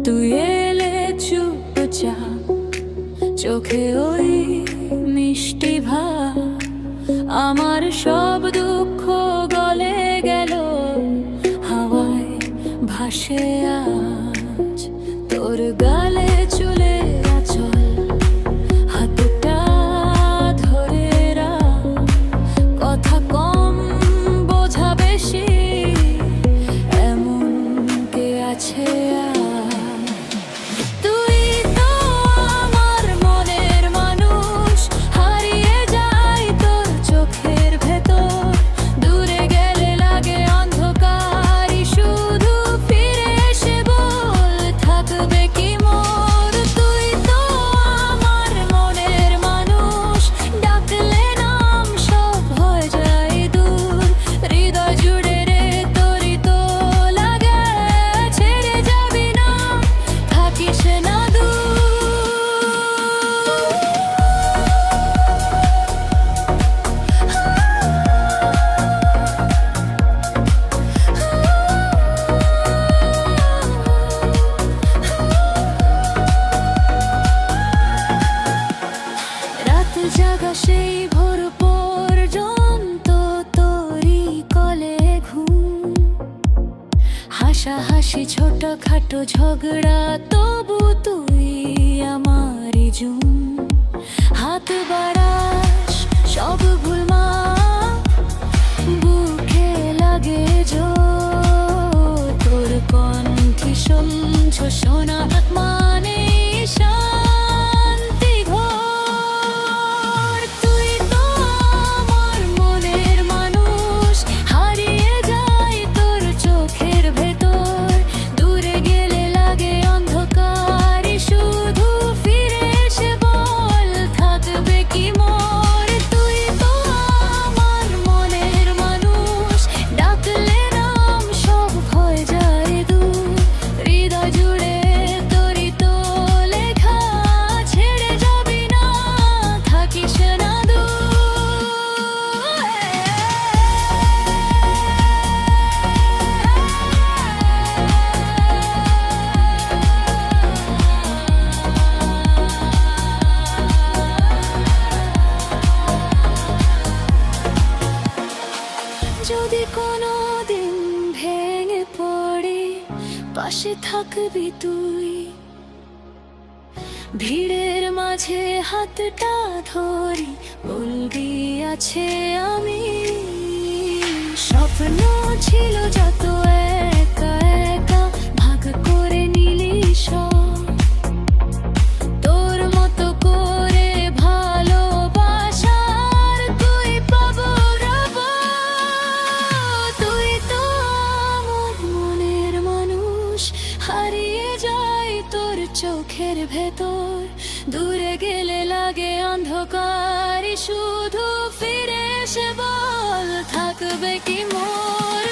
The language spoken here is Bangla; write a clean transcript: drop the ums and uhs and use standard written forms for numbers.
তুই এলে চুপচাপ, চোখে ওই মিষ্টি ভাব, আমার সব দুঃখ গলে গেল, হাওয়ায় ভাসে আজ। তোর গালে চুলে আঁচল, হাতটা ধরে রাখ, কথা কম বোঝা বেশি, এমন কে আছে আর? তুই তো আমার মনের মানুষ, হারিয়ে যাই তোর চোখের ভেতর, দূরে গেলে লাগে অন্ধকারই, শুধু ফিরে এসে বল থাকবে কি মোর? তুই তো আমার মনের মানুষ, ডাকলে নাম সব হয়ে যায় দূর, হৃদয় জুড়ে রে তোরই তো লাগে, ছেড়ে যাবি না, থাকিস না দূর। রাত জাগা সেই ভোর পর্যন্ত তোরই কলে ঘুম, হাসাহাসি ছোটখাটো ঝগড়া, তবু তুই আমারই জুম। হাত বাড়াস সব ভুল মাপ, বুকে লাগে জোর, তোর কণ্ঠে শুনছো শোনা মানে শান্তি ঘোর। তুই তো আমার মনের মানুষ, হারিয়ে যাই তোর চোখের ভেতর, দূরে গেলে লাগে অন্ধকারই, শুধু ফিরে এসে বল থাকবে কি মোর? তুই তো আমার মনের মানুষ, ডাকলে নাম সব হয়ে যায় দূর, হৃদয় জুড়ে তোরই তো লেখা, ছেড়ে যাবি না, থাকিস না দূর। যদি কোনো দিন ভেঙে পড়ে, পাশে থাকবি তুই, ভিড়ের মাঝে হাতটা ধরি, বলবি আছে আমি। স্বপ্ন ছিল যত একা একা, ভাগ করে নিলি সব, তোর মতো করে ভালোবাসার তুই পাবো রব। তুই তো আমার মনের মানুষ, হারিয়ে যাই তোর চোখের ভেতর, দূরে গেলে লাগে অন্ধকারই, শুধু ফিরে এসে বল থাকবে কি মোর?